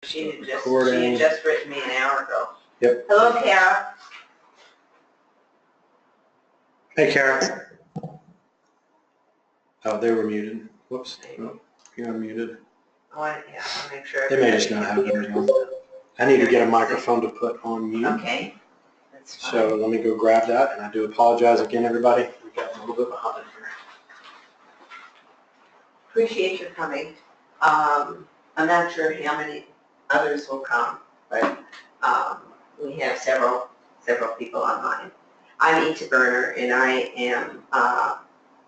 She had just written me an hour ago. Yep. Hello, Kara. Hey, Kara. Oh, they were muted. Whoops. Oh, you're unmuted. Oh, yeah, I'll make sure. They may just not have theirs on. I need to get a microphone to put on mute. Okay. That's fine. So let me go grab that, and I do apologize again, everybody. We got a little bit behind here. Appreciate your coming. I'm not sure how many others will come, but we have several people online. I'm Eta Berner, and I am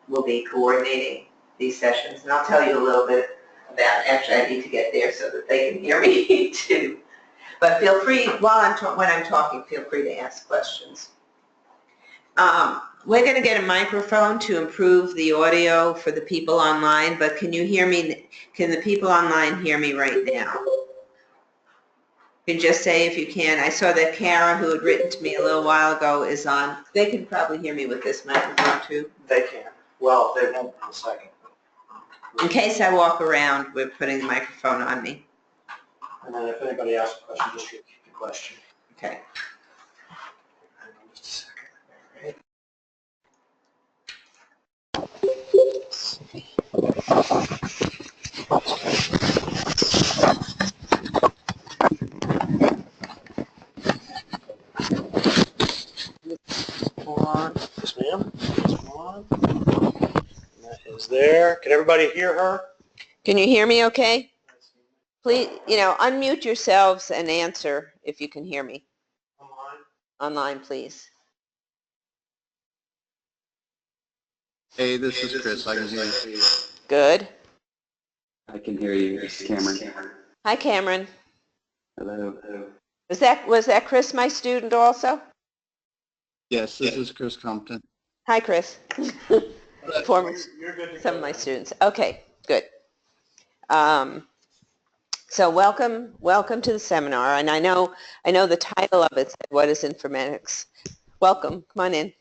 will be coordinating these sessions, and I'll tell you a little bit about. Actually, I need to get there so that they can hear me too. But feel free when I'm talking. Feel free to ask questions. We're going to get a microphone to improve the audio for the people online, but can you hear me? Can the people online hear me right now? You can just say if you can. I saw that Kara, who had written to me a little while ago, is on. They can probably hear me with this microphone too. They can. Well, they won't in a second. In case I walk around, we're putting the microphone on me. And then if anybody asks a question, just repeat the question. Okay. Hang on just a second. All right. Yes, ma'am. That is there. Can everybody hear her? Can you hear me okay? Please, unmute yourselves and answer if you can hear me. Online, please. Hey, this is Chris. I can hear you. Good. I can hear you. This is Cameron. Hi, Cameron. Hello. Was that Chris, my student also? Yes, this is Chris Compton. Hi, Chris. Some of my students. Okay, good. So welcome to the seminar. And I know the title of it said, "What is Informatics?" Welcome. Come on in.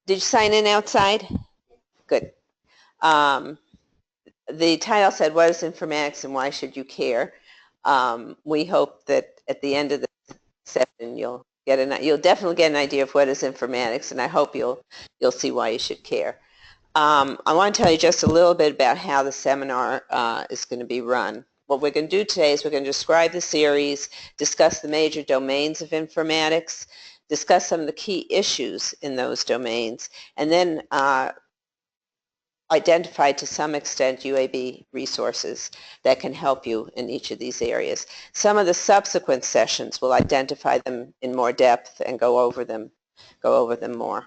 Did you sign in outside? Good. The title said, "What is Informatics and why should you care?" We hope that at the end of the session you'll definitely get an idea of what is informatics, and I hope you'll see why you should care. I want to tell you just a little bit about how the seminar is going to be run. What we're going to do today is we're going to describe the series, discuss the major domains of informatics, discuss some of the key issues in those domains, and then identify to some extent UAB resources that can help you in each of these areas. Some of the subsequent sessions will identify them in more depth and go over them more.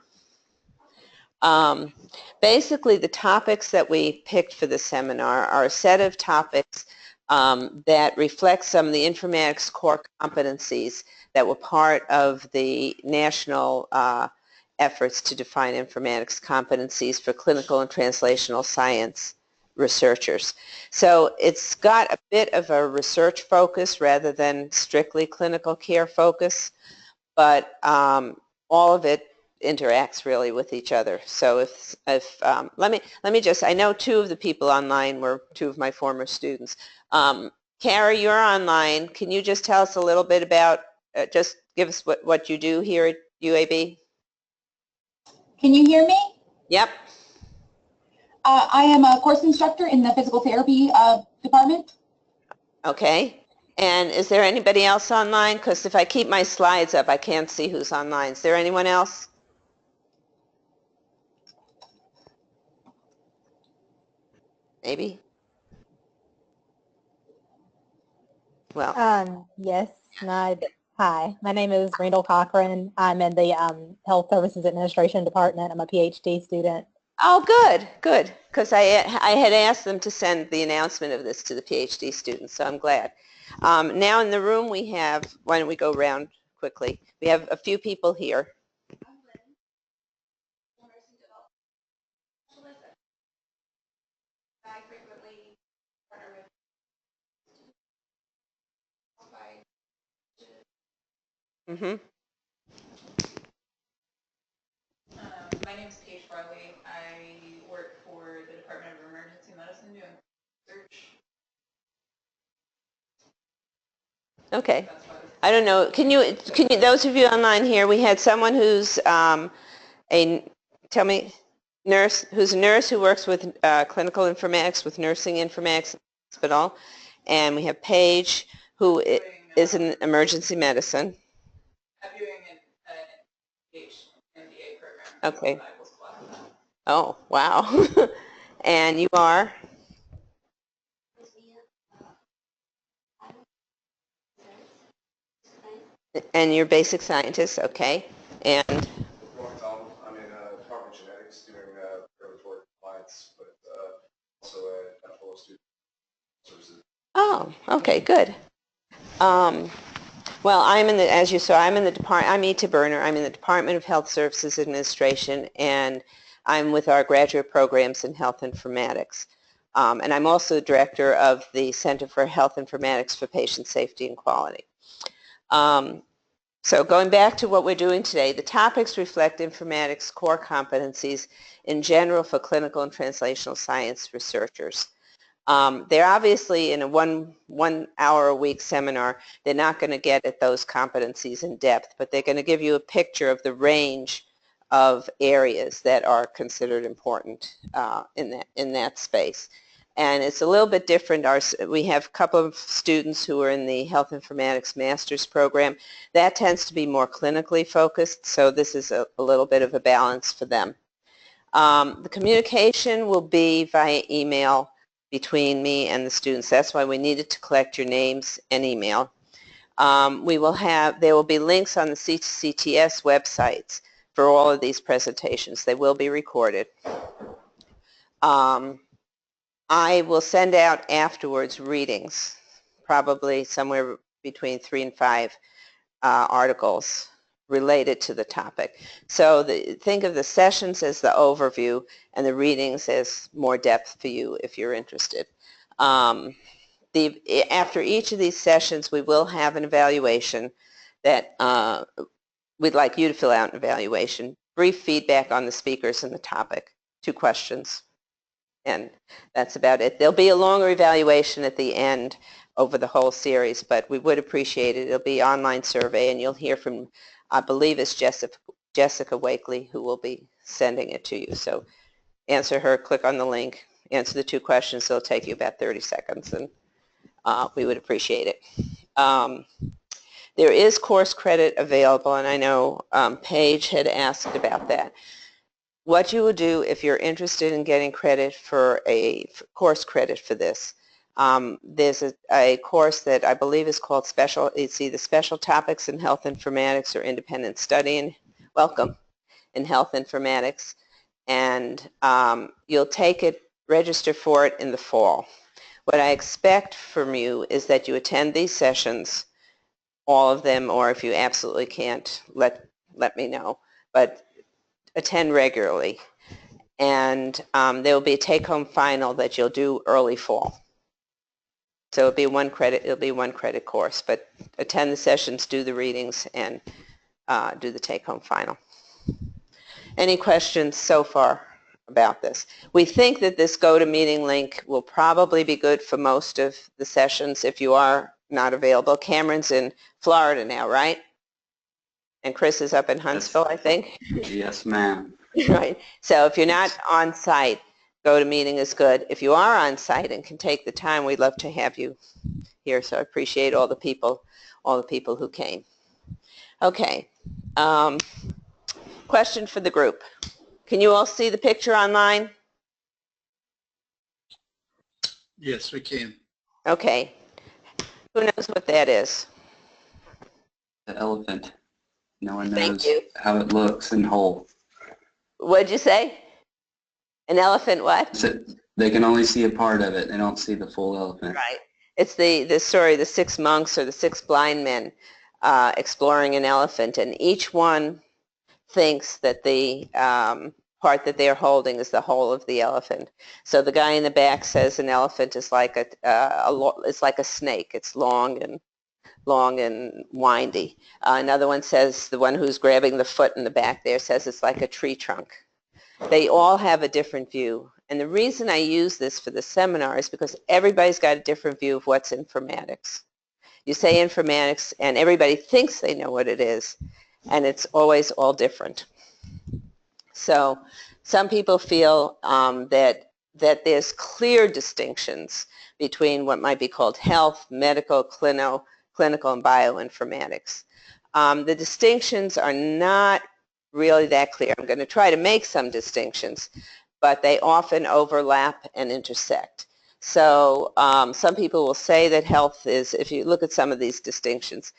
Basically, the topics that we picked for the seminar are a set of topics that reflect some of the informatics core competencies that were part of the national efforts to define informatics competencies for clinical and translational science researchers. So it's got a bit of a research focus rather than strictly clinical care focus, but all of it interacts really with each other. So let me just, I know two of the people online were two of my former students. Kara, you're online. Can you just tell us a little bit about, just give us what you do here at UAB? Can you hear me? Yep. I am a course instructor in the physical therapy department. Okay. And is there anybody else online? Because if I keep my slides up, I can't see who's online. Is there anyone else? Maybe? Well. Yes. Hi, my name is Randall Cochran. I'm in the Health Services Administration Department. I'm a PhD student. Oh, good. Because I had asked them to send the announcement of this to the PhD students, so I'm glad. Now in the room we have, why don't we go around quickly? We have a few people here. Mm-hmm. My name is Paige Farley. I work for the Department of Emergency Medicine doing research. Okay. That's why this I don't know. Can you, those of you online here, we had someone who's who's a nurse who works with clinical informatics, with nursing informatics in the hospital. And we have Paige, who is in emergency medicine. I'm doing an MBA program. Okay. But I will spot that. Oh, wow. And you are? And you're basic scientist, okay. And I'm in Department of Genetics doing regulatory compliance, but also a fellow student services. oh, okay, good. Well, as you saw, I'm Eta Berner. I'm in the Department of Health Services Administration, and I'm with our graduate programs in health informatics. And I'm also the director of the Center for Health Informatics for Patient Safety and Quality. So going back to what we're doing today, the topics reflect informatics core competencies in general for clinical and translational science researchers. They're obviously in a one hour a week seminar, they're not going to get at those competencies in depth, but they're going to give you a picture of the range of areas that are considered important in that space. And it's a little bit different. We have a couple of students who are in the Health Informatics Master's Program. That tends to be more clinically focused, so this is a little bit of a balance for them. The communication will be via email between me and the students. That's why we needed to collect your names and email. There will be links on the CTS websites for all of these presentations. They will be recorded. I will send out afterwards readings, probably somewhere between 3 and 5 articles related to the topic. So think of the sessions as the overview and the readings as more depth for you if you're interested. After each of these sessions, we will have an evaluation that we'd like you to fill out an evaluation, brief feedback on the speakers and the topic, 2 questions. And that's about it. There'll be a longer evaluation at the end over the whole series, but we would appreciate it. It'll be an online survey, and you'll hear from, I believe it's Jessica Wakely who will be sending it to you. So answer her, click on the link, answer the 2 questions. It'll take you about 30 seconds, and we would appreciate it. There is course credit available, and I know Paige had asked about that. What you will do if you're interested in getting credit for course credit for this, there's a course that I believe is called it's either Special Topics in Health Informatics or Independent Study in Health Informatics, and you'll take it, register for it in the fall. What I expect from you is that you attend these sessions, all of them, or if you absolutely can't, let me know. But attend regularly, and there will be a take-home final that you'll do early fall. So it'll be one credit course, but attend the sessions, do the readings, and do the take-home final. Any questions so far about this? We think that this GoToMeeting link will probably be good for most of the sessions if you are not available. Cameron's in Florida now, right? And Chris is up in Huntsville, I think. Yes, ma'am. Right. So if you're not on site, GoToMeeting is good. If you are on site and can take the time, we'd love to have you here. So I appreciate all the people who came. Okay. Question for the group. Can you all see the picture online? Yes, we can. Okay. Who knows what that is? The elephant. No one Thank knows you. how it looks in whole. What'd you say? An elephant what? So they can only see a part of it. They don't see the full elephant. Right. It's the story of the 6 monks or the 6 blind men exploring an elephant, and each one thinks that the part that they're holding is the whole of the elephant. So the guy in the back says an elephant is like it's like a snake. It's long and windy. Another one says, the one who's grabbing the foot in the back there says it's like a tree trunk. They all have a different view. And the reason I use this for the seminar is because everybody's got a different view of what's informatics. You say informatics and everybody thinks they know what it is, and it's always all different. So some people feel that there's clear distinctions between what might be called health, medical, clinical, and bioinformatics. The distinctions are not really that clear. I'm going to try to make some distinctions, but they often overlap and intersect. So some people will say that health is, if you look at some of these distinctions,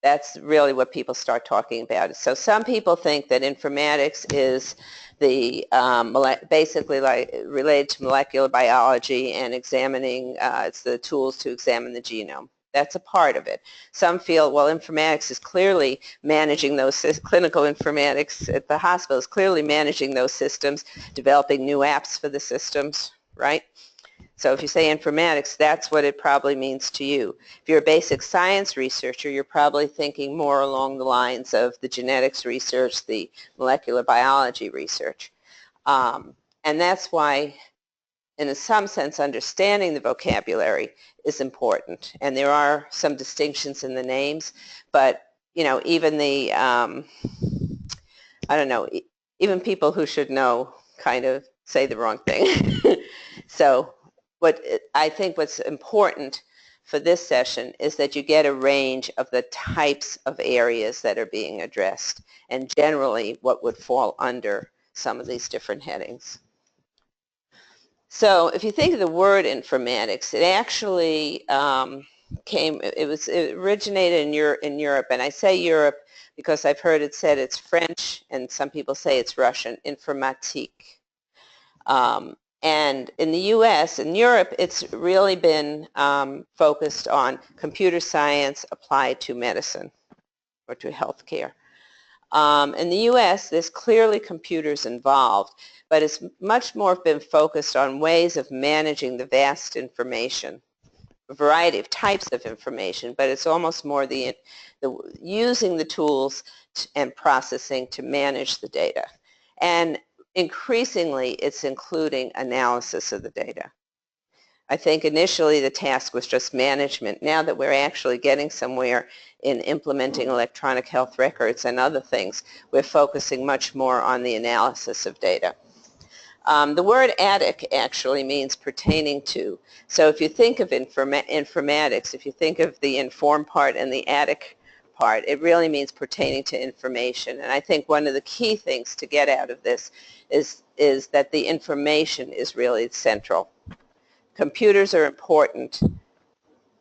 that's really what people start talking about. So some people think that informatics is the basically like related to molecular biology and examining, it's the tools to examine the genome. That's a part of it. Some feel, well, informatics is clearly managing those, clinical informatics at the hospital is clearly managing those systems, developing new apps for the systems, right? So if you say informatics, that's what it probably means to you. If you're a basic science researcher, you're probably thinking more along the lines of the genetics research, the molecular biology research. And that's why, in some sense, understanding the vocabulary is important. And there are some distinctions in the names, but, you know, even the, I don't know, even people who should know kind of say the wrong thing. So I think what's important for this session is that you get a range of the types of areas that are being addressed and generally what would fall under some of these different headings. So if you think of the word informatics, it actually it originated in Europe, and I say Europe because I've heard it said it's French and some people say it's Russian, informatique. And in the U.S. and Europe, it's really been focused on computer science applied to medicine or to healthcare. In the U.S., there's clearly computers involved, but it's much more been focused on ways of managing the vast information, a variety of types of information, but it's almost more using the tools and processing to manage the data. And increasingly, it's including analysis of the data. I think initially the task was just management. Now that we're actually getting somewhere in implementing electronic health records and other things, we're focusing much more on the analysis of data. The word "attic" actually means pertaining to. So if you think of informatics, if you think of the inform part and the attic part, it really means pertaining to information. And I think one of the key things to get out of this is that the information is really central. Computers are important,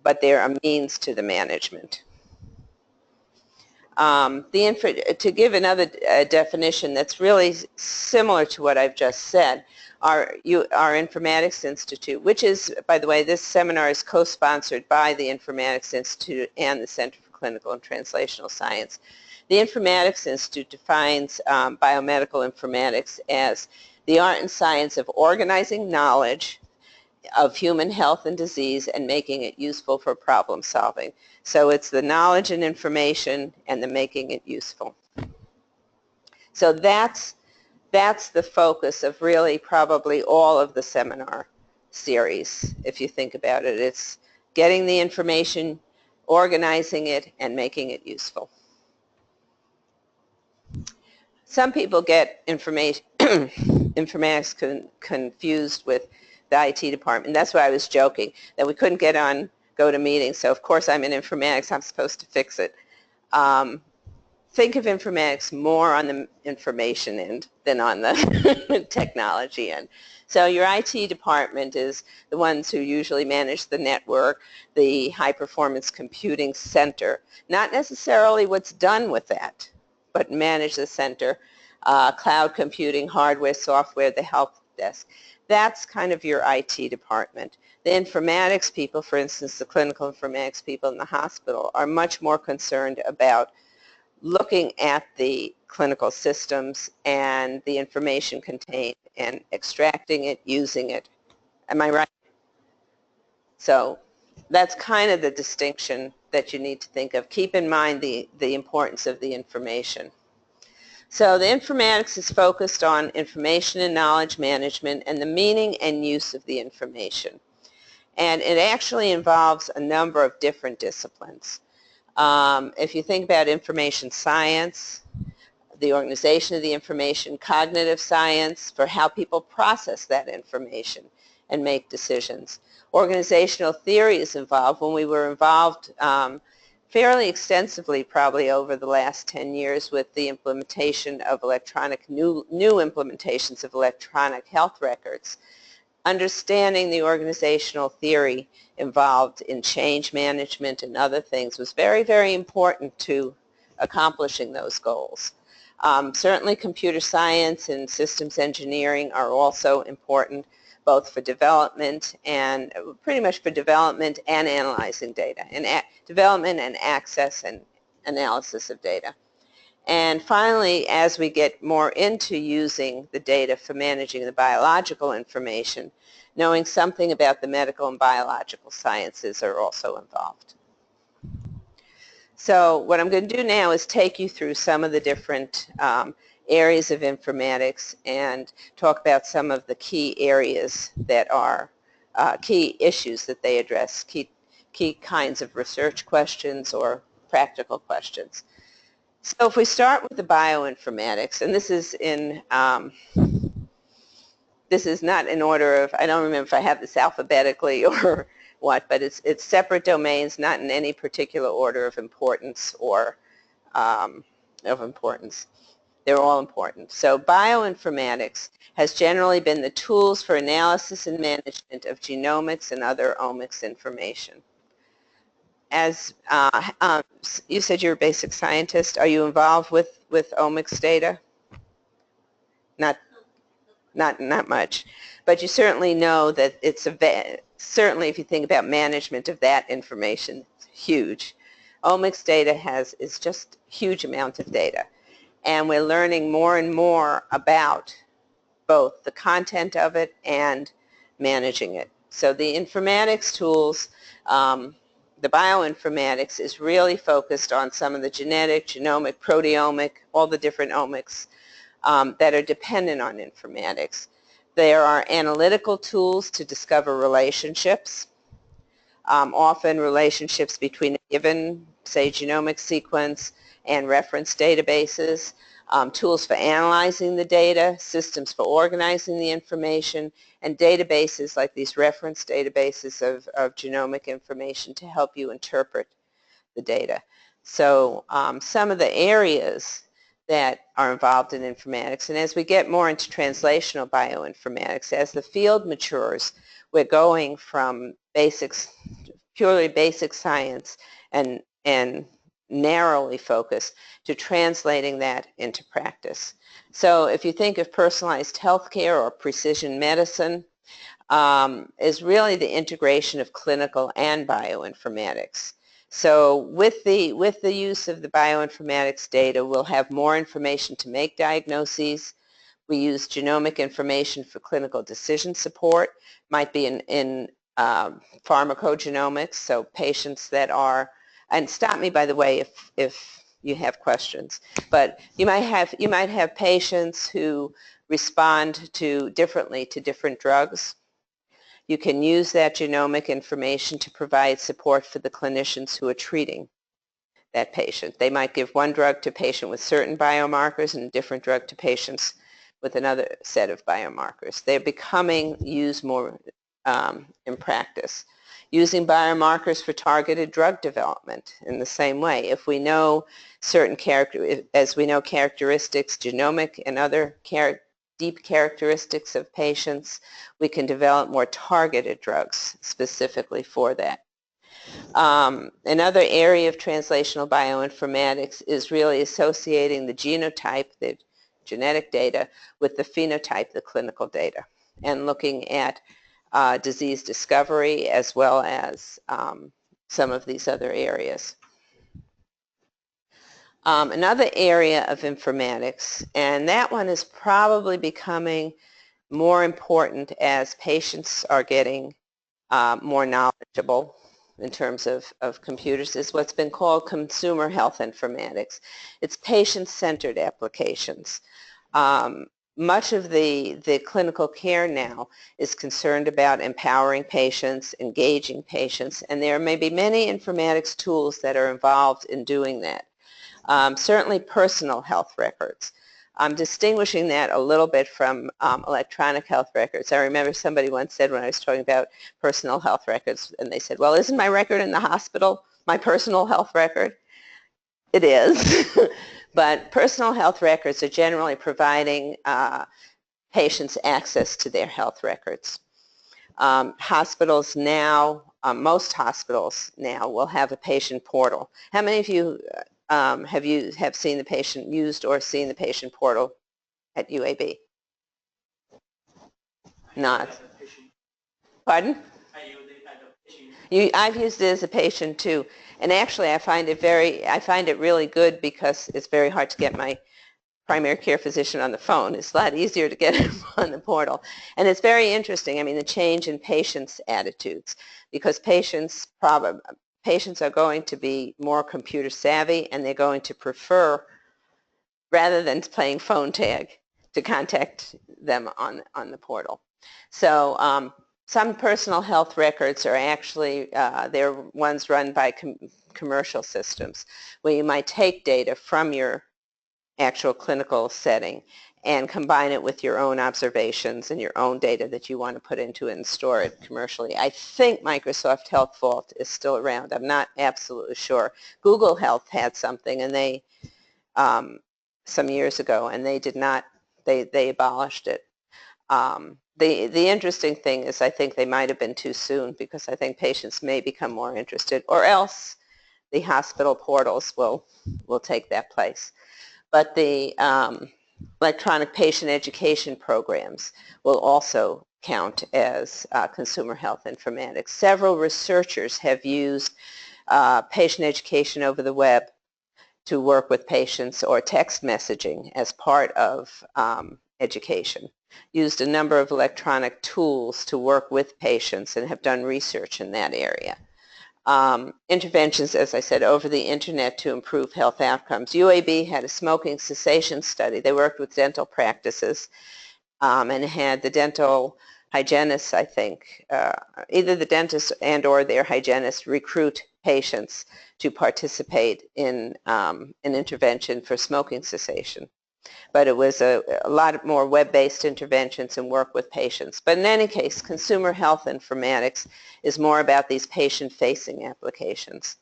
but they're a means to the management. To give another definition that's really similar to what I've just said, our Informatics Institute, which is, by the way, this seminar is co-sponsored by the Informatics Institute and the Center for Clinical and Translational Science. The Informatics Institute defines biomedical informatics as the art and science of organizing knowledge of human health and disease and making it useful for problem solving. So it's the knowledge and information and the making it useful. So that's the focus of really probably all of the seminar series, if you think about it. It's getting the information, organizing it, and making it useful. Some people get informatics confused with the IT department. That's why I was joking, that we couldn't go to meetings, so of course I'm in informatics, I'm supposed to fix it. Think of informatics more on the information end than on the technology end. So your IT department is the ones who usually manage the network, the high-performance computing center, not necessarily what's done with that, but manage the center, cloud computing, hardware, software, the help desk. That's kind of your IT department. The informatics people, for instance, the clinical informatics people in the hospital, are much more concerned about looking at the clinical systems and the information contained and extracting it, using it. Am I right? So that's kind of the distinction that you need to think of. Keep in mind the importance of the information. So the informatics is focused on information and knowledge management and the meaning and use of the information. And it actually involves a number of different disciplines. If you think about information science, the organization of the information, cognitive science for how people process that information and make decisions. Organizational theory is involved. When we were involved fairly extensively probably over the last 10 years with the implementation of new implementations of electronic health records. Understanding the organizational theory involved in change management and other things was very, very important to accomplishing those goals. Certainly computer science and systems engineering are also important, both for development and pretty much for development and analyzing data, and development and access and analysis of data. And finally, as we get more into using the data for managing the biological information, knowing something about the medical and biological sciences are also involved. So what I'm going to do now is take you through some of the different areas of informatics and talk about some of the key areas that are key issues that they address, key kinds of research questions or practical questions. So if we start with the bioinformatics, and this is not in order of, I don't remember if I have this alphabetically or what, but it's separate domains, not in any particular order of importance or They're all important. So bioinformatics has generally been the tools for analysis and management of genomics and other omics information. As you said you're a basic scientist, are you involved with omics data? Not much, but you certainly know that it's certainly if you think about management of that information, it's huge. Omics data is just a huge amount of data, and we're learning more and more about both the content of it and managing it. So the informatics tools, the bioinformatics is really focused on some of the genetic, genomic, proteomic, all the different omics that are dependent on informatics. There are analytical tools to discover relationships, often relationships between a given, say, genomic sequence and reference databases, tools for analyzing the data, systems for organizing the information, and databases like these reference databases of genomic information to help you interpret the data. So some of the areas that are involved in informatics, and as we get more into translational bioinformatics, as the field matures, we're going from basics, purely basic science and narrowly focused to translating that into practice. So if you think of personalized healthcare or precision medicine, is really the integration of clinical and bioinformatics. So with the use of the bioinformatics data, we'll have more information to make diagnoses. We use genomic information for clinical decision support, might be in pharmacogenomics, so patients that are, and stop me by the way if you have questions, but you might have patients who respond differently to different drugs. You can use that genomic information to provide support for the clinicians who are treating that patient. They might give one drug to a patient with certain biomarkers and a different drug to patients with another set of biomarkers. They're becoming used more in practice. Using biomarkers for targeted drug development in the same way. If we know certain characteristics, genomic and other deep characteristics of patients, we can develop more targeted drugs specifically for that. Another area of translational bioinformatics is really associating the genotype, the genetic data, with the phenotype, the clinical data, and looking at disease discovery as well as some of these other areas. Another area of informatics, and that one is probably becoming more important as patients are getting more knowledgeable in terms of computers, is what's been called consumer health informatics. It's patient-centered applications. much of the clinical care now is concerned about empowering patients, engaging patients, and there may be many informatics tools that are involved in doing that. Certainly personal health records. I'm distinguishing that a little bit from electronic health records. I remember somebody once said when I was talking about personal health records, and they said, well, isn't my record in the hospital my personal health record? It is. But personal health records are generally providing patients access to their health records. Hospitals now, most hospitals now will have a patient portal. How many of you have seen the patient, used or seen the patient portal at UAB? Not. Pardon? I've used it as a patient too, and actually I find it really good because it's very hard to get my primary care physician on the phone. It's a lot easier to get him on the portal, and it's very interesting. I mean, the change in patients' attitudes, because patients are going to be more computer savvy, and they're going to prefer, rather than playing phone tag, to contact them on the portal. So some personal health records are actually, they're ones run by commercial systems, where you might take data from your actual clinical setting and combine it with your own observations and your own data that you want to put into it and store it commercially. I think Microsoft Health Vault is still around. I'm not absolutely sure. Google Health had something, and they, some years ago, and they did not, they abolished it. The interesting thing is I think they might have been too soon, because I think patients may become more interested, or else the hospital portals will take that place. But the electronic patient education programs will also count as consumer health informatics. Several researchers have used patient education over the web to work with patients, or text messaging as part of education. Used a number of electronic tools to work with patients and have done research in that area. Interventions, as I said, over the internet to improve health outcomes. UAB had a smoking cessation study. They worked with dental practices and had the dental hygienists, I think, either the dentist and or their hygienist recruit patients to participate in an intervention for smoking cessation. But it was a lot more web-based interventions and work with patients. But in any case, consumer health informatics is more about these patient-facing applications.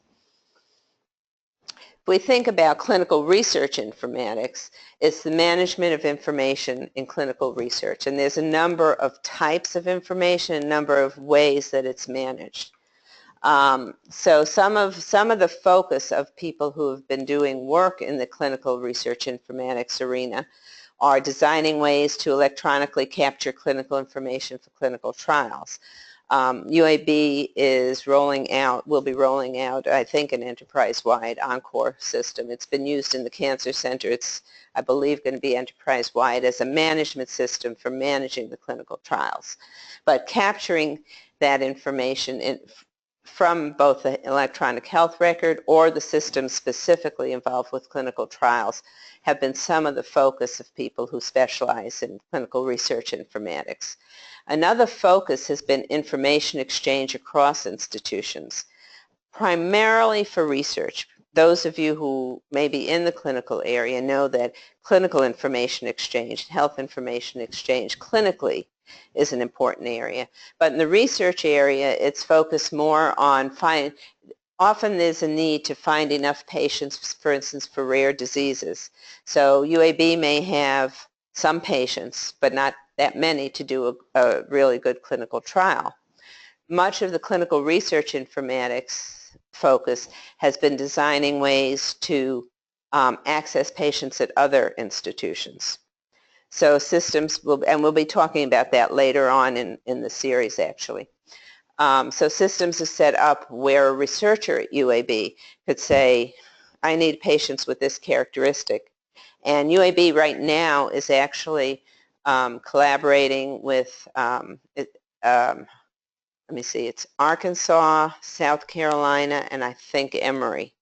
If we think about clinical research informatics, it's the management of information in clinical research. And there's a number of types of information, a number of ways that it's managed. So some of the focus of people who have been doing work in the clinical research informatics arena are designing ways to electronically capture clinical information for clinical trials. UAB is will be rolling out, I think, an enterprise-wide Encore system. It's been used in the Cancer Center. It's, I believe, going to be enterprise-wide as a management system for managing the clinical trials. But capturing that information from both the electronic health record or the systems specifically involved with clinical trials have been some of the focus of people who specialize in clinical research informatics. Another focus has been information exchange across institutions, primarily for research. Those of you who may be in the clinical area know that clinical information exchange, health information exchange clinically is an important area. But in the research area, it's focused more on often there's a need to find enough patients, for instance, for rare diseases. So UAB may have some patients, but not that many to do a really good clinical trial. Much of the clinical research informatics focus has been designing ways to access patients at other institutions. So systems and we'll be talking about that later on in the series actually. So systems are set up where a researcher at UAB could say, I need patients with this characteristic. And UAB right now is actually collaborating with, let me see, it's Arkansas, South Carolina, and I think Emory,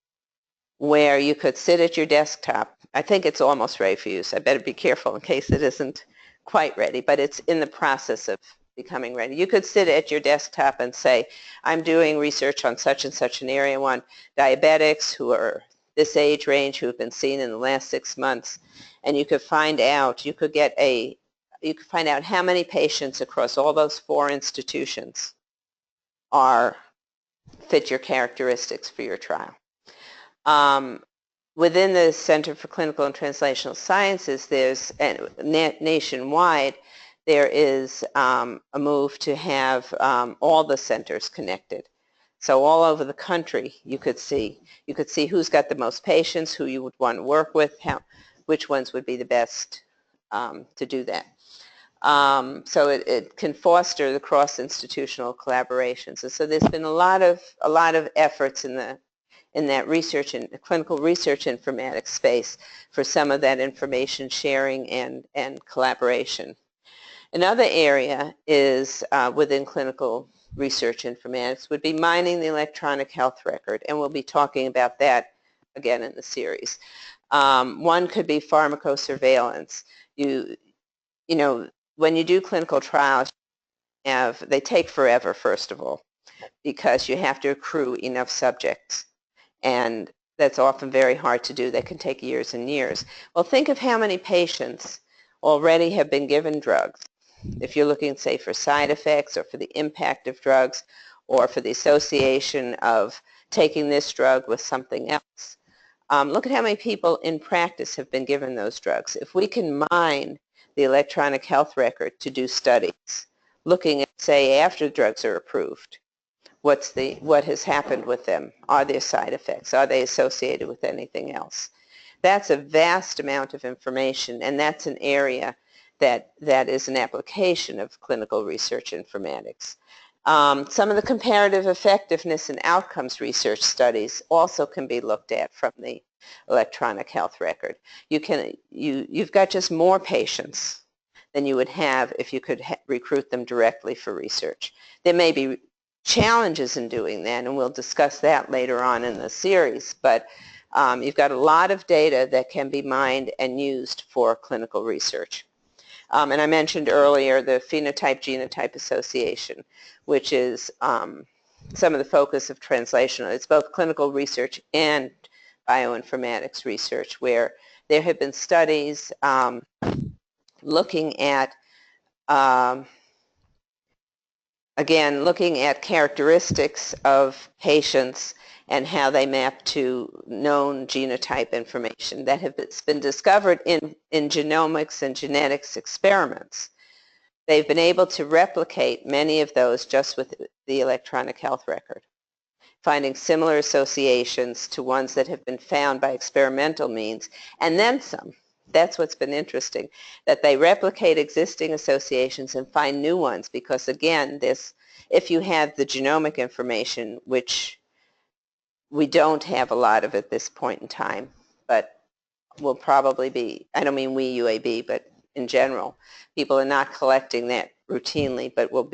where you could sit at your desktop. I think it's almost ready for use. I better be careful in case it isn't quite ready, but it's in the process of becoming ready. You could sit at your desktop and say, I'm doing research on such and such an area. I want diabetics who are this age range who have been seen in the last 6 months, and you could find out, you could find out how many patients across all those 4 institutions fit your characteristics for your trial. Within the Center for Clinical and Translational Sciences, there's nationwide, there is a move to have all the centers connected. So all over the country, you could see who's got the most patients, who you would want to work with, which ones would be the best to do that. So it can foster the cross-institutional collaborations. And so there's been a lot of efforts in that research and clinical research informatics space for some of that information sharing and collaboration. Another area is within clinical research informatics would be mining the electronic health record, and we'll be talking about that again in the series. One could be pharmacosurveillance. You know, when you do clinical trials, they take forever, first of all, because you have to accrue enough subjects, and that's often very hard to do. That can take years and years. Well, think of how many patients already have been given drugs. If you're looking, say, for side effects or for the impact of drugs or for the association of taking this drug with something else. Look at how many people in practice have been given those drugs. If we can mine the electronic health record to do studies, looking at, say, after drugs are approved, what has happened with them? Are there side effects? Are they associated with anything else? That's a vast amount of information, and that's an area that is an application of clinical research informatics. Some of the comparative effectiveness and outcomes research studies also can be looked at from the electronic health record. You've got just more patients than you would have if you could recruit them directly for research. There may be challenges in doing that, and we'll discuss that later on in the series, but you've got a lot of data that can be mined and used for clinical research. And I mentioned earlier the phenotype-genotype association, which is some of the focus of translational. It's both clinical research and bioinformatics research, where there have been studies looking at, again, looking at characteristics of patients and how they map to known genotype information that have been discovered in genomics and genetics experiments. They've been able to replicate many of those just with the electronic health record, finding similar associations to ones that have been found by experimental means, and then some. That's what's been interesting, that they replicate existing associations and find new ones, because again, if you have the genomic information, which we don't have a lot of at this point in time, but will probably be, I don't mean we UAB, but in general, people are not collecting that routinely, but will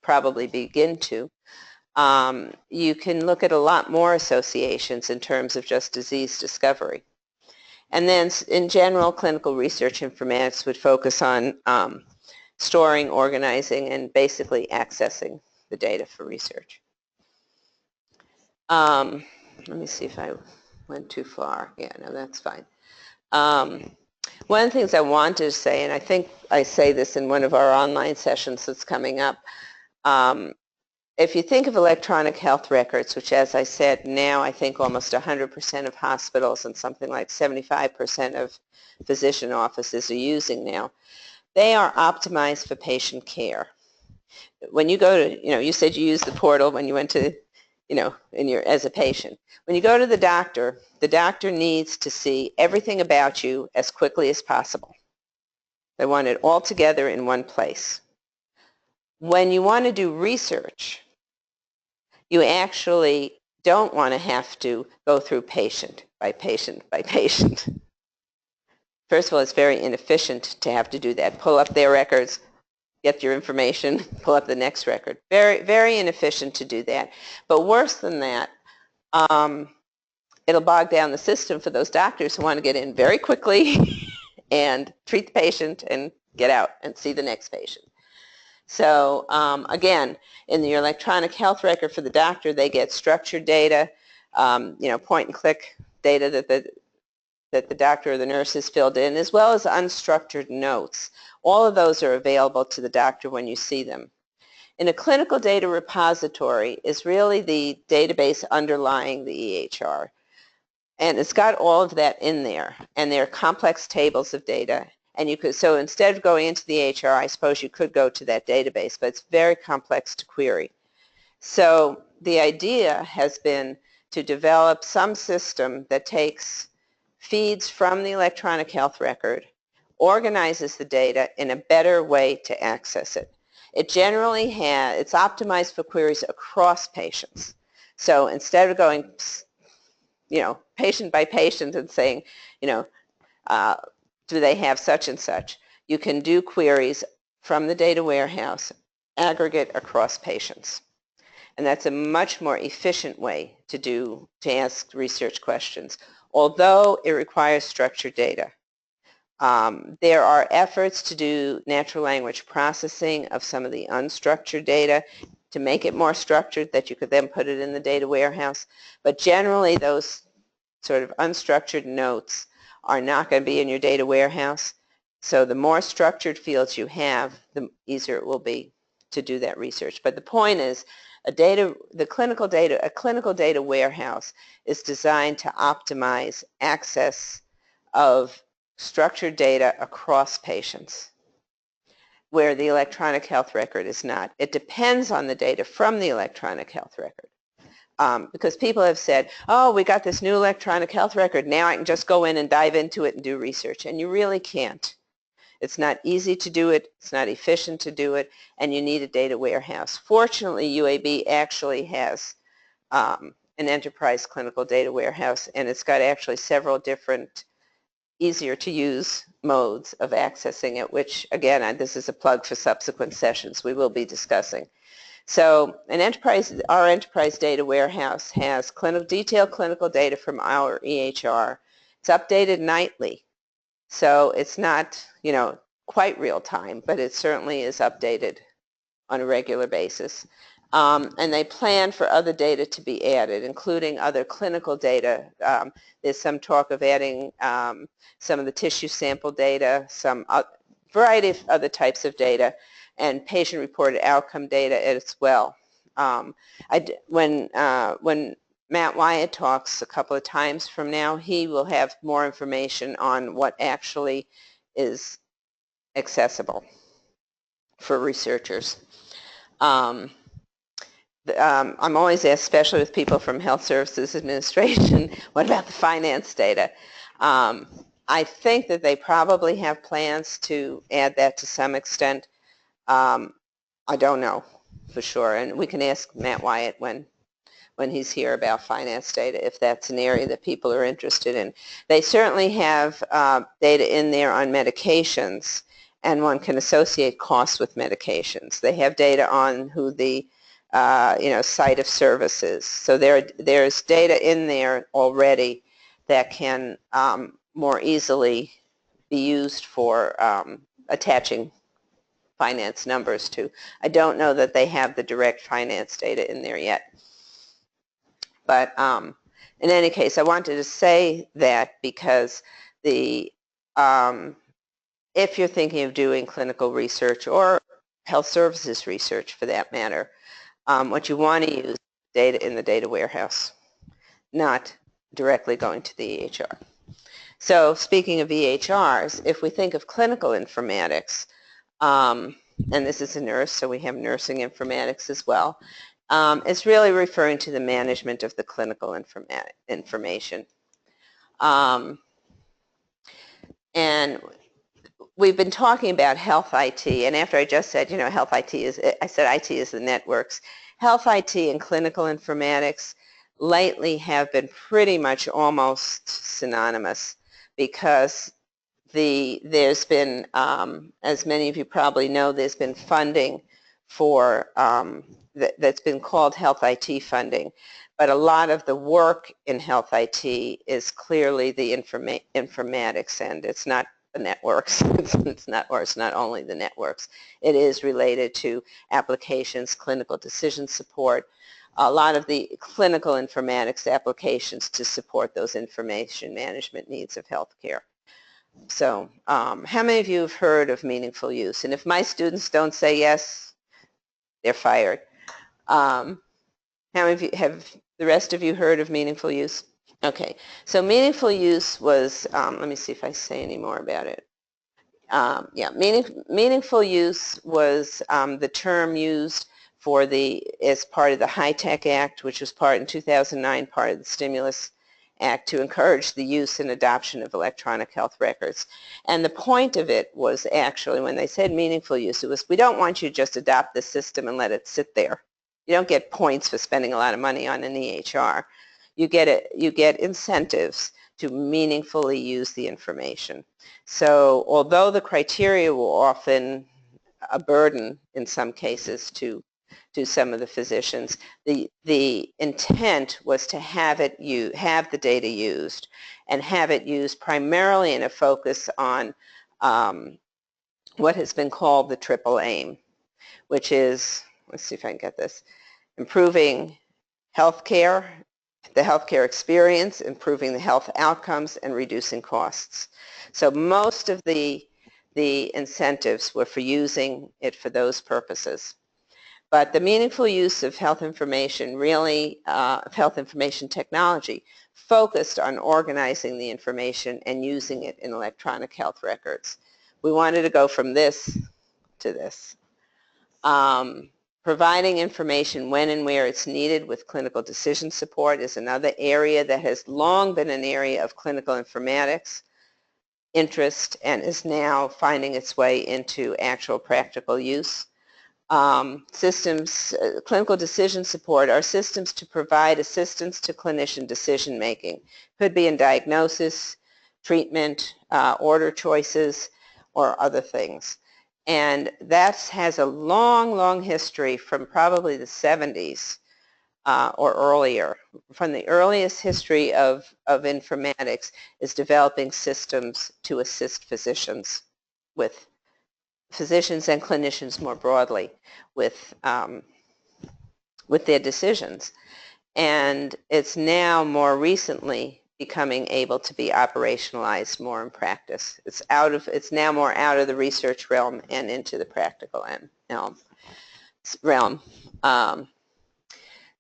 probably begin to. You can look at a lot more associations in terms of just disease discovery. And then in general, clinical research informatics would focus on storing, organizing, and basically accessing the data for research. Let me see if I went too far. Yeah, no, that's fine. One of the things I wanted to say, and I think I say this in one of our online sessions that's coming up, if you think of electronic health records, which as I said, now I think almost 100% of hospitals and something like 75% of physician offices are using now, they are optimized for patient care. When you go to, you said you used the portal when you went to, as a patient. When you go to the doctor needs to see everything about you as quickly as possible. They want it all together in one place. When you want to do research, you actually don't want to have to go through patient by patient by patient. First of all, it's very inefficient to have to do that. Pull up their records, get your information, pull up the next record. Very, very inefficient to do that. But worse than that, it'll bog down the system for those doctors who want to get in very quickly and treat the patient and get out and see the next patient. So again, in your electronic health record for the doctor, they get structured data, point and click data that the doctor or the nurse has filled in, as well as unstructured notes. All of those are available to the doctor when you see them. In a clinical data repository is really the database underlying the EHR. And it's got all of that in there. And there are complex tables of data. And you could, so instead of going into the EHR, I suppose you could go to that database, but it's very complex to query. So the idea has been to develop some system that takes feeds from the electronic health record, organizes the data in a better way to access it. It generally it's optimized for queries across patients. So instead of going, patient by patient and saying, do they have such and such, you can do queries from the data warehouse, aggregate across patients. And that's a much more efficient way to ask research questions, although it requires structured data. There are efforts to do natural language processing of some of the unstructured data to make it more structured, that you could then put it in the data warehouse. But generally, those sort of unstructured notes are not going to be in your data warehouse. So the more structured fields you have, the easier it will be to do that research. But the point is, a clinical data warehouse is designed to optimize access of structured data across patients, where the electronic health record is not. It depends on the data from the electronic health record. Because people have said, oh, we got this new electronic health record, now I can just go in and dive into it and do research. And you really can't. It's not easy to do it, it's not efficient to do it, and you need a data warehouse. Fortunately, UAB actually has an enterprise clinical data warehouse, and it's got actually several different easier to use modes of accessing it, which again, this is a plug for subsequent sessions we will be discussing. So our enterprise data warehouse has detailed clinical data from our EHR. It's updated nightly. So it's not, quite real time, but it certainly is updated on a regular basis. And they plan for other data to be added, including other clinical data. There's some talk of adding some of the tissue sample data, some variety of other types of data, and patient-reported outcome data as well. When Matt Wyatt talks a couple of times from now, he will have more information on what actually is accessible for researchers. I'm always asked, especially with people from Health Services Administration, what about the finance data? I think that they probably have plans to add that to some extent. I don't know for sure, and we can ask Matt Wyatt when he's here about finance data, if that's an area that people are interested in. They certainly have data in there on medications, and one can associate costs with medications. They have data on who the site of service is. So there's data in there already that can more easily be used for attaching finance numbers to. I don't know that they have the direct finance data in there yet. But in any case, I wanted to say that because if you're thinking of doing clinical research or health services research for that matter, what you want to use is data in the data warehouse, not directly going to the EHR. So speaking of EHRs, if we think of clinical informatics, and this is a nurse, so we have nursing informatics as well, it's really referring to the management of the clinical information. And we've been talking about health IT, and after I just said, health IT I said IT is the networks. Health IT and clinical informatics lately have been pretty much almost synonymous, because there's been, as many of you probably know, there's been funding for, that's been called health IT funding. But a lot of the work in health IT is clearly the informatics end. It's not the networks. It's not only the networks. It is related to applications, clinical decision support, a lot of the clinical informatics applications to support those information management needs of healthcare. So how many of you have heard of meaningful use? And if my students don't say yes, they're fired. How many of you have the rest of you heard of meaningful use? Okay, so meaningful use was, let me see if I say any more about it. Yeah, meaningful use was the term used for as part of the HITECH Act, which was in 2009, part of the Stimulus Act to encourage the use and adoption of electronic health records. And the point of it was actually, when they said meaningful use, it was, we don't want you to just adopt the system and let it sit there. You don't get points for spending a lot of money on an EHR. You get incentives to meaningfully use the information. So although the criteria were often a burden in some cases to some of the physicians, the intent was to have the data used and have it used primarily in a focus on what has been called the triple aim, which is, let's see if I can get this, improving healthcare, the healthcare experience, improving the health outcomes, and reducing costs. So most of the incentives were for using it for those purposes. But the meaningful use of health information health information technology focused on organizing the information and using it in electronic health records. We wanted to go from this to this. Providing information when and where it's needed with clinical decision support is another area that has long been an area of clinical informatics interest and is now finding its way into actual practical use. Clinical decision support are systems to provide assistance to clinician decision making. Could be in diagnosis, treatment, order choices, or other things. And that has a long, long history from probably the 70s or earlier. From the earliest history of informatics is developing systems to assist physicians and clinicians more broadly with their decisions. And it's now more recently becoming able to be operationalized more in practice. It's now more out of the research realm and into the practical realm.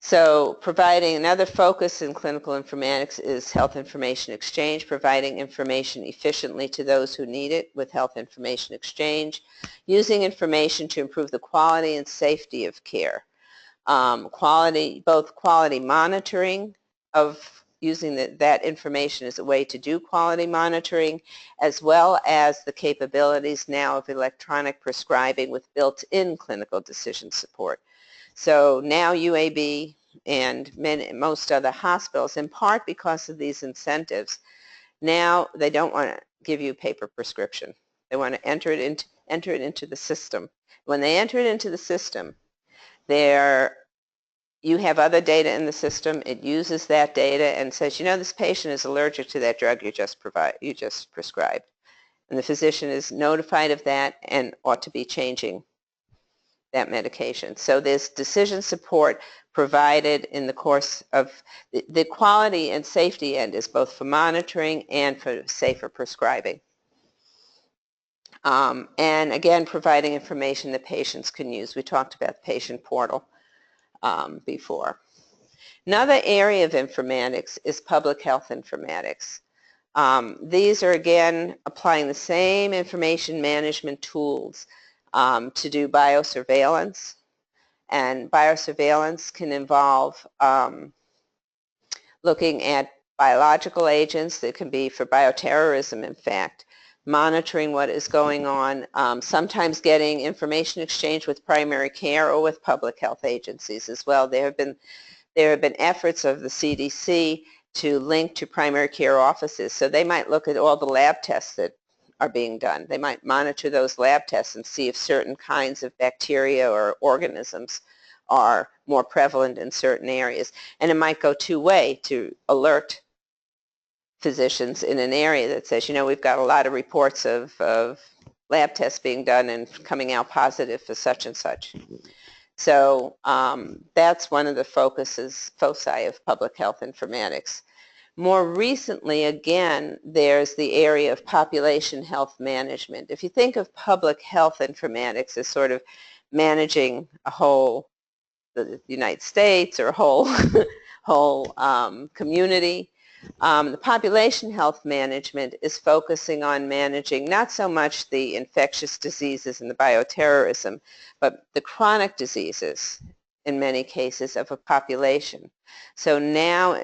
So providing another focus in clinical informatics is health information exchange, providing information efficiently to those who need it with health information exchange, using information to improve the quality and safety of care. Both quality monitoring of using that information as a way to do quality monitoring, as well as the capabilities now of electronic prescribing with built-in clinical decision support. So now UAB and most other hospitals, in part because of these incentives, now they don't want to give you a paper prescription. They want to enter it into the system. When they enter it into the system, you have other data in the system. It uses that data and says, you know, this patient is allergic to that drug you just prescribed. And the physician is notified of that and ought to be changing that medication. So there's decision support provided in the course of the quality and safety end is both for monitoring and for safer prescribing. And again, providing information that patients can use. We talked about the patient portal before. Another area of informatics is public health informatics. These are, again, applying the same information management tools to do biosurveillance. And biosurveillance can involve looking at biological agents. That can be for bioterrorism, in fact, monitoring what is going on, sometimes getting information exchange with primary care or with public health agencies as well. There have been efforts of the CDC to link to primary care offices. So they might look at all the lab tests that are being done. They might monitor those lab tests and see if certain kinds of bacteria or organisms are more prevalent in certain areas. And it might go two-way to alert physicians in an area that says, you know, we've got a lot of reports of lab tests being done and coming out positive for such and such. So that's one of the foci of public health informatics. More recently, again, there's the area of population health management. If you think of public health informatics as sort of managing a whole, the United States or a whole community, the population health management is focusing on managing not so much the infectious diseases and the bioterrorism, but the chronic diseases in many cases of a population. So now,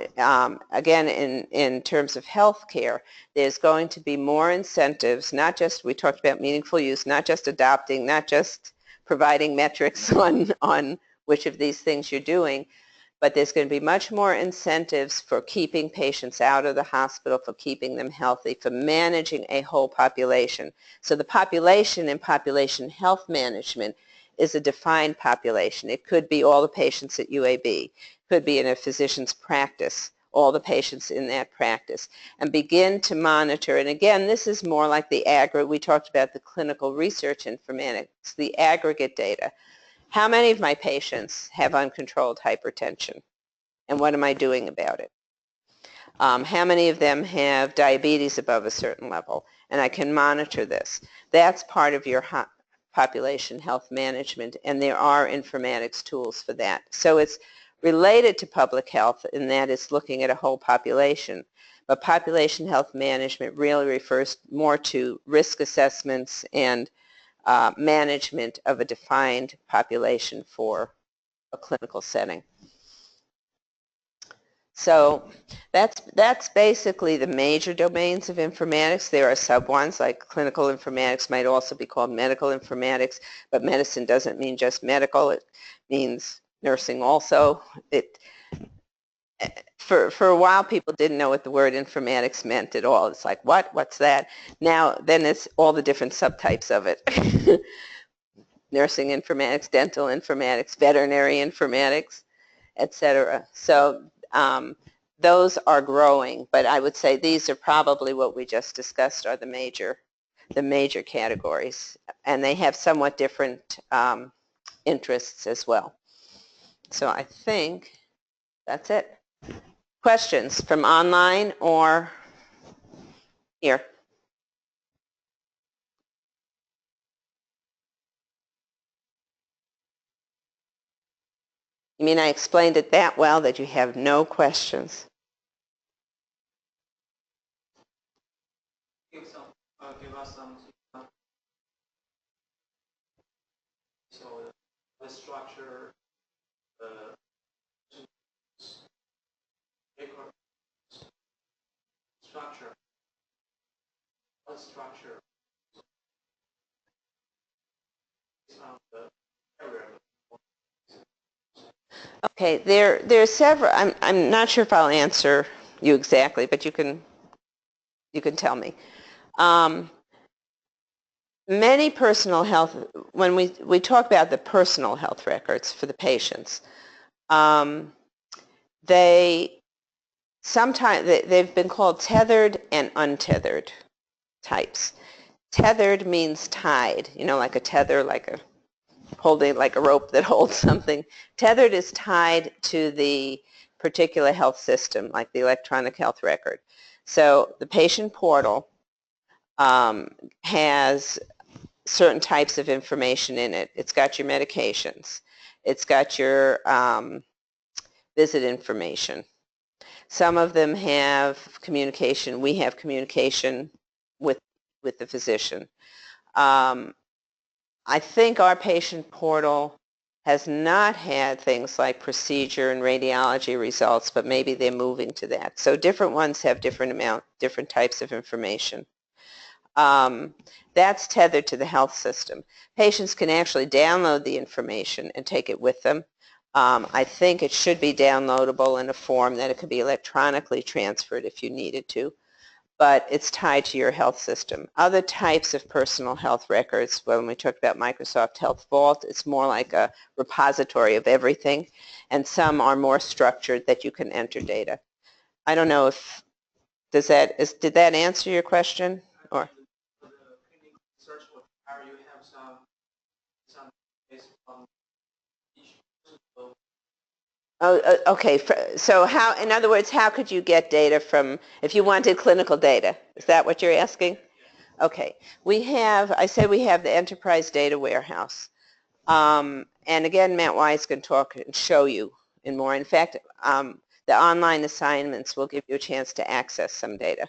again, in terms of healthcare, there's going to be more incentives, not just, we talked about meaningful use, not just adopting, not just providing metrics on which of these things you're doing, but there's going to be much more incentives for keeping patients out of the hospital, for keeping them healthy, for managing a whole population. So the population in population health management is a defined population. It could be all the patients at UAB, could be in a physician's practice, all the patients in that practice, and begin to monitor. And again, this is more like the aggregate. We talked about the clinical research informatics, the aggregate data. How many of my patients have uncontrolled hypertension, and what am I doing about it? How many of them have diabetes above a certain level, and I can monitor this. That's part of your population health management, and there are informatics tools for that. So it's related to public health, and that is looking at a whole population. But population health management really refers more to risk assessments and management of a defined population for a clinical setting. So that's basically the major domains of informatics. There are sub-ones, like clinical informatics might also be called medical informatics, but medicine doesn't mean just medical. It means nursing also. For a while, people didn't know what the word informatics meant at all. It's like, what? What's that? Now, then it's all the different subtypes of it. Nursing informatics, dental informatics, veterinary informatics, etc. So those are growing, but I would say these are probably what we just discussed are the major categories, and they have somewhat different interests as well. So I think that's it. Questions from online or here? You mean I explained it that well that you have no questions? Give us some. So the structure, the structure, the structure. Okay, there are several. I'm not sure if I'll answer you exactly, but you can tell me. Many personal health, when we talk about the personal health records for the patients, they've been called tethered and untethered types. Tethered means tied, you know, like a tether, holding like a rope that holds something. Tethered is tied to the particular health system, like the electronic health record. So the patient portal has certain types of information in it. It's got your medications. It's got your visit information. Some of them have communication. We have communication with the physician. I think our patient portal has not had things like procedure and radiology results, but maybe they're moving to that. So different ones have different types of information. That's tethered to the health system. Patients can actually download the information and take it with them. I think it should be downloadable in a form that it could be electronically transferred if you needed to, but it's tied to your health system. Other types of personal health records, when we talk about Microsoft Health Vault, it's more like a repository of everything, and some are more structured that you can enter data. I don't know if did that answer your question? Or For the clinical research where you have some based on each person. oh, okay. So how, in other words, how could you get data from, if you wanted clinical data? Is that what you're asking? Okay. I said we have the enterprise data warehouse. And again, Matt Wise can talk and show you in more. In fact, the online assignments will give you a chance to access some data.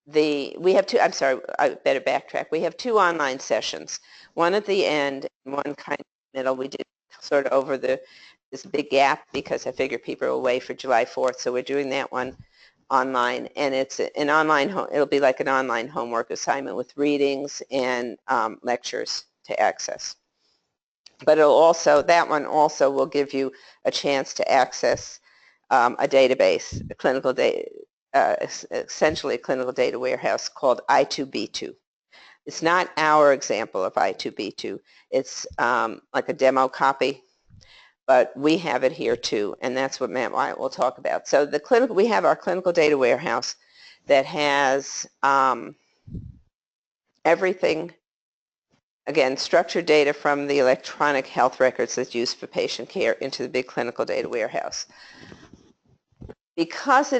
We have two, I'm sorry, I better backtrack. We have two online sessions, one at the end and one kind of in the middle. We did sort of over this big gap because I figure people are away for July 4th, so we're doing that one online, and it's an online, it'll be like an online homework assignment with readings and lectures to access. But it'll also, that one also will give you a chance to access a database, a clinical data, essentially a clinical data warehouse called I2B2. It's not our example of I2B2. It's like a demo copy, but we have it here too, and that's what Matt Wyatt will talk about. So we have our clinical data warehouse that has everything, again, structured data from the electronic health records that's used for patient care into the big clinical data warehouse. Because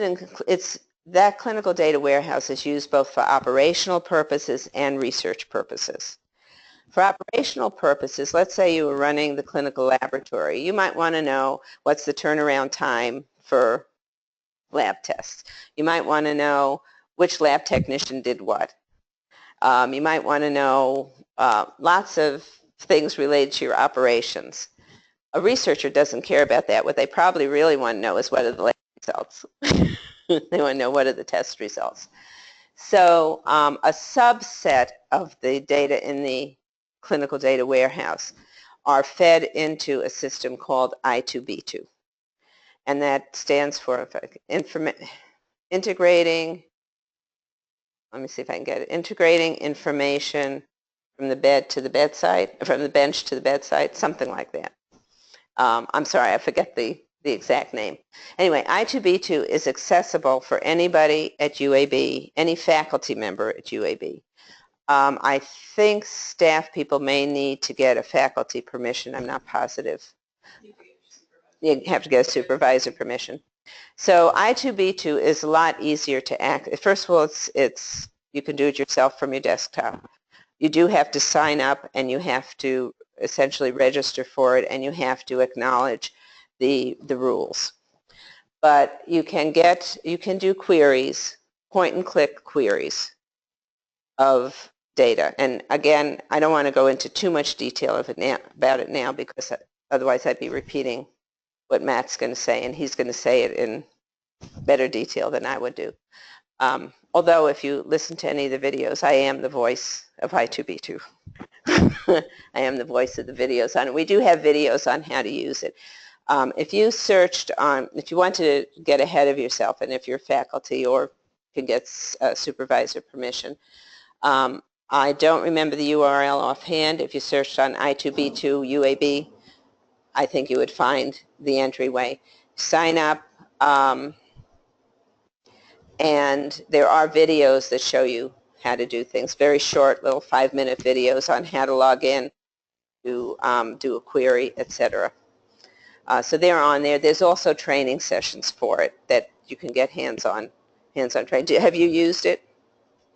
that clinical data warehouse is used both for operational purposes and research purposes. For operational purposes, let's say you were running the clinical laboratory. You might want to know what's the turnaround time for lab tests. You might want to know which lab technician did what. You might want to know lots of things related to your operations. A researcher doesn't care about that. What they probably really want to know is what are the lab results. They want to know what are the test results. So a subset of the data in the clinical data warehouse are fed into a system called I2B2. And that stands for integrating, let me see if I can get it, integrating information from the bed to the bedside, from the bench to the bedside, something like that. I'm sorry, I forget the exact name. Anyway, I2B2 is accessible for anybody at UAB, any faculty member at UAB. I think staff people may need to get a faculty permission. I'm not positive. You have to get a supervisor permission. So I2B2 is a lot easier to access. First of all, you can do it yourself from your desktop. You do have to sign up, and you have to essentially register for it, and you have to acknowledge the rules. But you can do queries, point and click queries of data. And again, I don't want to go into too much detail about it now because otherwise I'd be repeating what Matt's going to say, and he's going to say it in better detail than I would do. Although if you listen to any of the videos, I am the voice of I2B2. I am the voice of the videos on it. We do have videos on how to use it. If you want to get ahead of yourself, and if you're faculty or can get supervisor permission, I don't remember the URL offhand. If you searched on I2B2 UAB, I think you would find the entryway. Sign up, and there are videos that show you how to do things. Very short, little 5-minute videos on how to log in, to do a query, etc. So they're on there. There's also training sessions for it that you can get hands-on training. Have you used it?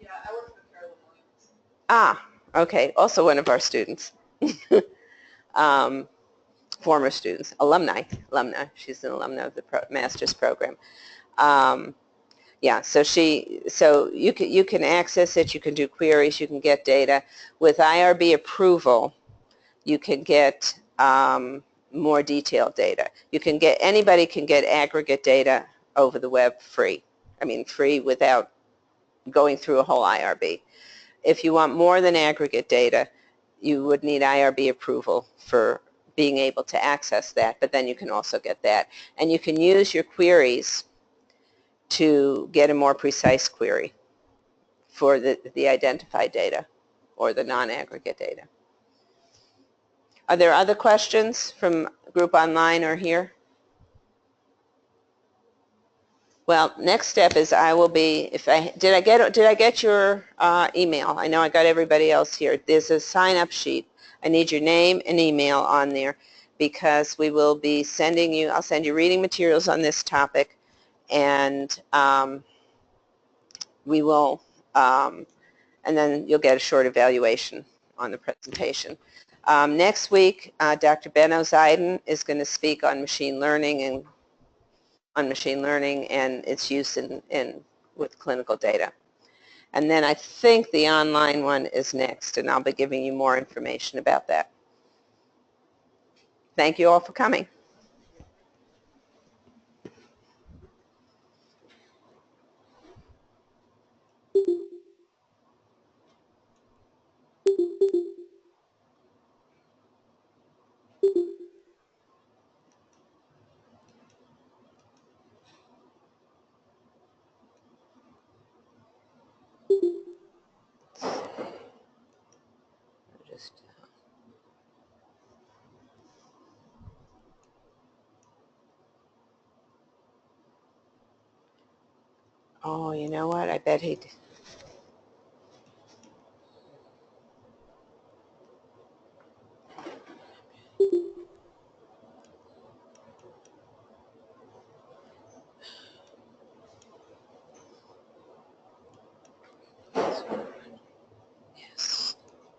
Yeah, I work with Carolyn Williams. Ah, okay. Also one of our students. Former students, alumni. She's an alumna of the master's program. Yeah, so you can access it. You can do queries. You can get data with IRB approval. You can get more detailed data. Anybody can get aggregate data over the web free. I mean, free without going through a whole IRB. If you want more than aggregate data, you would need IRB approval for being able to access that, but then you can also get that. And you can use your queries to get a more precise query for the identified data or the non-aggregate data. Are there other questions from group online or here? Well, next step is I will be, did I get your email? I know I got everybody else here. There's a sign-up sheet. I need your name and email on there because we will be sending you, I'll send you reading materials on this topic, and we will, and then you'll get a short evaluation on the presentation. Next week, Dr. Benno Zeiden is going to speak on machine learning and its use with clinical data. And then I think the online one is next, and I'll be giving you more information about that. Thank you all for coming. Oh, you know what? I bet he did.